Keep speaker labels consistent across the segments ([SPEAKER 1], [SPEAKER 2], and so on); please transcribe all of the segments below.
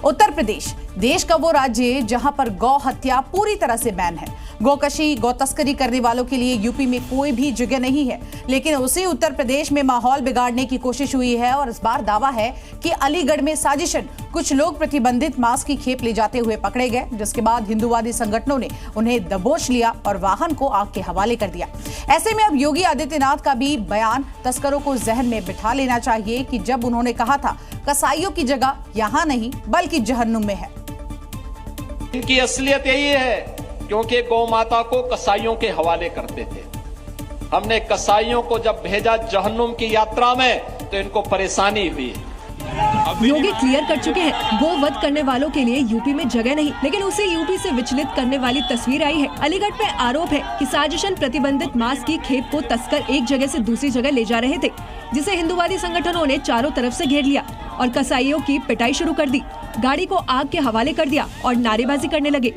[SPEAKER 1] उत्तर प्रदेश देश का वो राज्य है जहां पर गौ हत्या पूरी तरह से बैन है। गोकशी, गौ तस्करी करने वालों के लिए यूपी में कोई भी जगह नहीं है, लेकिन उसी उत्तर प्रदेश में माहौल बिगाड़ने की कोशिश हुई है और इस बार दावा है कि अलीगढ़ में साजिशन कुछ लोग प्रतिबंधित मांस की खेप ले जाते हुए पकड़े गए, जिसके बाद हिंदुवादी संगठनों ने उन्हें दबोच लिया और वाहन को आग के हवाले कर दिया। ऐसे में अब योगी आदित्यनाथ का भी बयान तस्करों को जहन में बिठा लेना चाहिए कि जब उन्होंने कहा था कसाईयों की जगह यहां नहीं बल्कि जहन्नुम में है।
[SPEAKER 2] इनकी असलियत यही है क्योंकि गौ माता को कसाईयों के हवाले करते थे। हमने कसाईयों को जब भेजा जहन्नुम की यात्रा में तो इनको परेशानी हुई।
[SPEAKER 3] योगी क्लियर कर चुके हैं, गो वध करने वालों के लिए यूपी में जगह नहीं, लेकिन उसे यूपी से विचलित करने वाली तस्वीर आई है। अलीगढ़ पे आरोप है कि साजिशन प्रतिबंधित मांस की खेप को तस्कर एक जगह से दूसरी जगह ले जा रहे थे, जिसे हिंदुवादी संगठनों ने चारों तरफ से घेर लिया और कसाईयों की पिटाई शुरू कर दी, गाड़ी को आग के हवाले कर दिया और नारेबाजी करने लगे।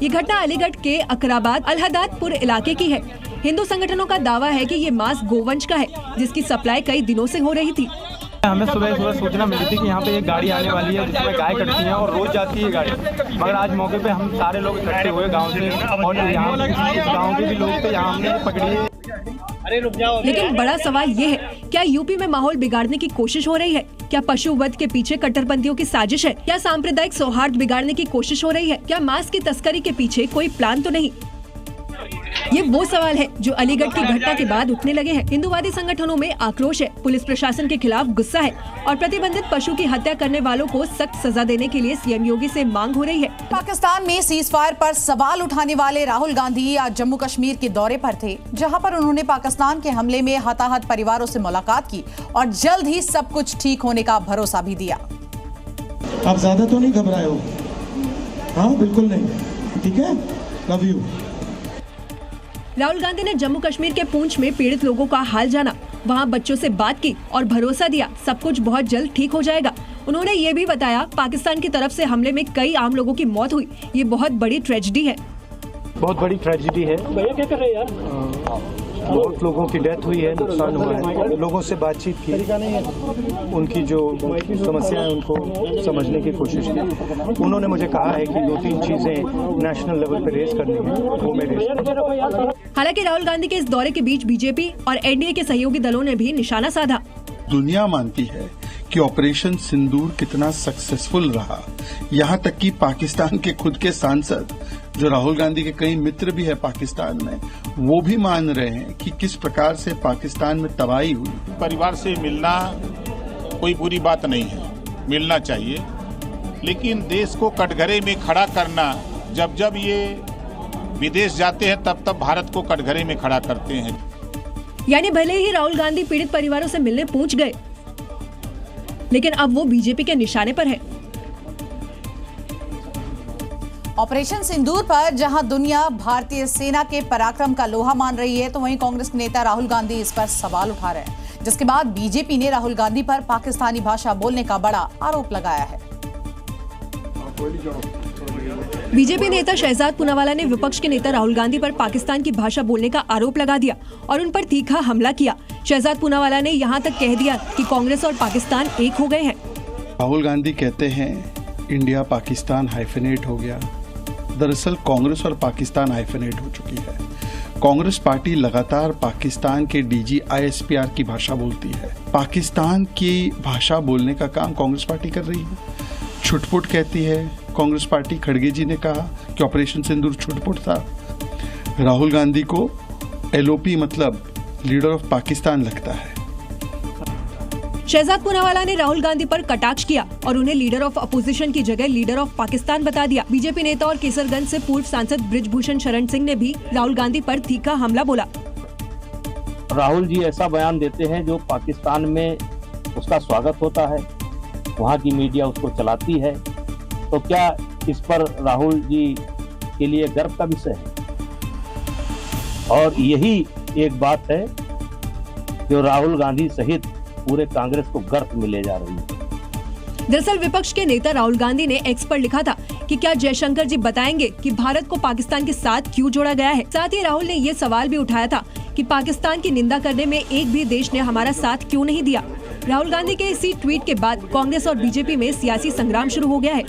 [SPEAKER 3] ये घटना अलीगढ़ के अकराबाद अलहदादपुर इलाके की है। हिंदू संगठनों का दावा है कि ये मांस गोवंश का है, जिसकी सप्लाई कई दिनों से हो रही थी।
[SPEAKER 4] हमें सुबह सूचना मिली थी कि यहाँ पे एक गाड़ी आने वाली है जिसमें गाय कटती है और रोज जाती है गाड़ी, मगर आज मौके पे हम सारे लोग इकट्ठे हुए गांव से और यहाँ गांव के भी लोग थे, यहाँ हमने पकड़ी है।
[SPEAKER 3] लेकिन बड़ा सवाल ये है, क्या यूपी में माहौल बिगाड़ने की कोशिश हो रही है? क्या पशु वध के पीछे कट्टरपंथियों की साजिश है? क्या सांप्रदायिक सौहार्द बिगाड़ने की कोशिश हो रही है? क्या मांस की तस्करी के पीछे कोई प्लान तो नहीं? ये वो सवाल है जो अलीगढ़ की घटना के बाद उठने लगे हैं। हिंदुवादी संगठनों में आक्रोश है, पुलिस प्रशासन के खिलाफ गुस्सा है और प्रतिबंधित पशु की हत्या करने वालों को सख्त सजा देने के लिए सीएम योगी से मांग हो रही है।
[SPEAKER 1] पाकिस्तान में सीज फायर पर सवाल उठाने वाले राहुल गांधी आज जम्मू कश्मीर के दौरे पर थे, जहां पर उन्होंने पाकिस्तान के हमले में हताहत परिवारों से मुलाकात की और जल्द ही सब कुछ ठीक होने का भरोसा भी दिया।
[SPEAKER 5] आप ज्यादा तो नहीं घबराए हो? हाँ बिल्कुल नहीं, ठीक है, लव यू।
[SPEAKER 3] राहुल गांधी ने जम्मू कश्मीर के पूंछ में पीड़ित लोगों का हाल जाना, वहां बच्चों से बात की और भरोसा दिया सब कुछ बहुत जल्द ठीक हो जाएगा। उन्होंने ये भी बताया पाकिस्तान की तरफ से हमले में कई आम लोगों की मौत हुई, ये बहुत बड़ी ट्रेजेडी है।
[SPEAKER 4] बहुत बड़ी ट्रेजेडी है। भैया क्या कर रहे हैं यार? बहुत लोगों की डेथ हुई है, नुकसान हुआ है। लोगों से बातचीत की, उनकी जो समस्या है उनको समझने की कोशिश की। उन्होंने मुझे कहा है कि 2-3 चीजें नेशनल लेवल पे रेज करनी है, वो मैं रेज।
[SPEAKER 3] हालांकि राहुल गांधी के इस दौरे के बीच बीजेपी और एनडीए के सहयोगी दलों ने भी निशाना साधा।
[SPEAKER 6] दुनिया मानती है कि ऑपरेशन सिंदूर कितना सक्सेसफुल रहा, यहाँ तक कि पाकिस्तान के खुद के सांसद, जो राहुल गांधी के कई मित्र भी है पाकिस्तान में, वो भी मान रहे हैं कि किस प्रकार से पाकिस्तान में तबाही हुई।
[SPEAKER 7] परिवार से मिलना कोई बुरी बात नहीं है, मिलना चाहिए, लेकिन देश को कटघरे में खड़ा करना, जब जब ये विदेश जाते हैं तब तब भारत को कटघरे में खड़ा करते हैं।
[SPEAKER 3] यानी भले ही राहुल गांधी पीड़ित परिवारों से मिलने पहुंच गए, लेकिन अब वो बीजेपी के निशाने पर है।
[SPEAKER 1] ऑपरेशन सिंदूर पर जहां दुनिया भारतीय सेना के पराक्रम का लोहा मान रही है, तो वहीं कांग्रेस के नेता राहुल गांधी इस पर सवाल उठा रहे हैं, जिसके बाद बीजेपी ने राहुल गांधी पर पाकिस्तानी भाषा बोलने का बड़ा आरोप लगाया है।
[SPEAKER 3] बीजेपी नेता शहजाद पूनावाला ने विपक्ष के नेता राहुल गांधी पर पाकिस्तान की भाषा बोलने का आरोप लगा दिया और उन पर तीखा हमला किया। शहजाद पूनावाला ने यहां तक कह दिया कि कांग्रेस और पाकिस्तान एक हो गए हैं।
[SPEAKER 6] राहुल गांधी कहते हैं इंडिया पाकिस्तान हाइफेनेट हो गया। दरअसल कांग्रेस और पाकिस्तान हाइफेनेट हो चुकी है। कांग्रेस पार्टी लगातार पाकिस्तान के डीजी ISPR की भाषा बोलती है। पाकिस्तान की भाषा बोलने का काम कांग्रेस पार्टी कर रही है। छुटपुट कहती है कांग्रेस पार्टी। खड़गे जी ने कहा कि ऑपरेशन सिंदूर छुटपुट था। राहुल गांधी को LOP मतलब लीडर ऑफ पाकिस्तान लगता है।
[SPEAKER 3] शहजाद पूनावाला ने राहुल गांधी पर कटाक्ष किया और उन्हें लीडर ऑफ अपोजिशन की जगह लीडर ऑफ पाकिस्तान बता दिया। बीजेपी नेता और केसरगंज से पूर्व सांसद बृजभूषण शरण सिंह ने भी राहुल गांधी पर तीखा हमला बोला।
[SPEAKER 8] राहुल जी ऐसा बयान देते हैं जो पाकिस्तान में उसका स्वागत होता है, वहाँ की मीडिया उसको चलाती है, तो क्या इस पर राहुल जी के लिए गर्व का विषय है? और यही एक बात है जो राहुल गांधी सहित पूरे कांग्रेस को गर्त में ले जा रही है।
[SPEAKER 3] दरअसल विपक्ष के नेता राहुल गांधी ने एक्स पर लिखा था कि क्या जयशंकर जी बताएंगे कि भारत को पाकिस्तान के साथ क्यों जोड़ा गया है। साथ ही राहुल ने ये सवाल भी उठाया था कि पाकिस्तान की निंदा करने में एक भी देश ने हमारा साथ क्यों नहीं दिया। राहुल गांधी के इसी ट्वीट के बाद कांग्रेस और बीजेपी में सियासी संग्राम शुरू हो गया है।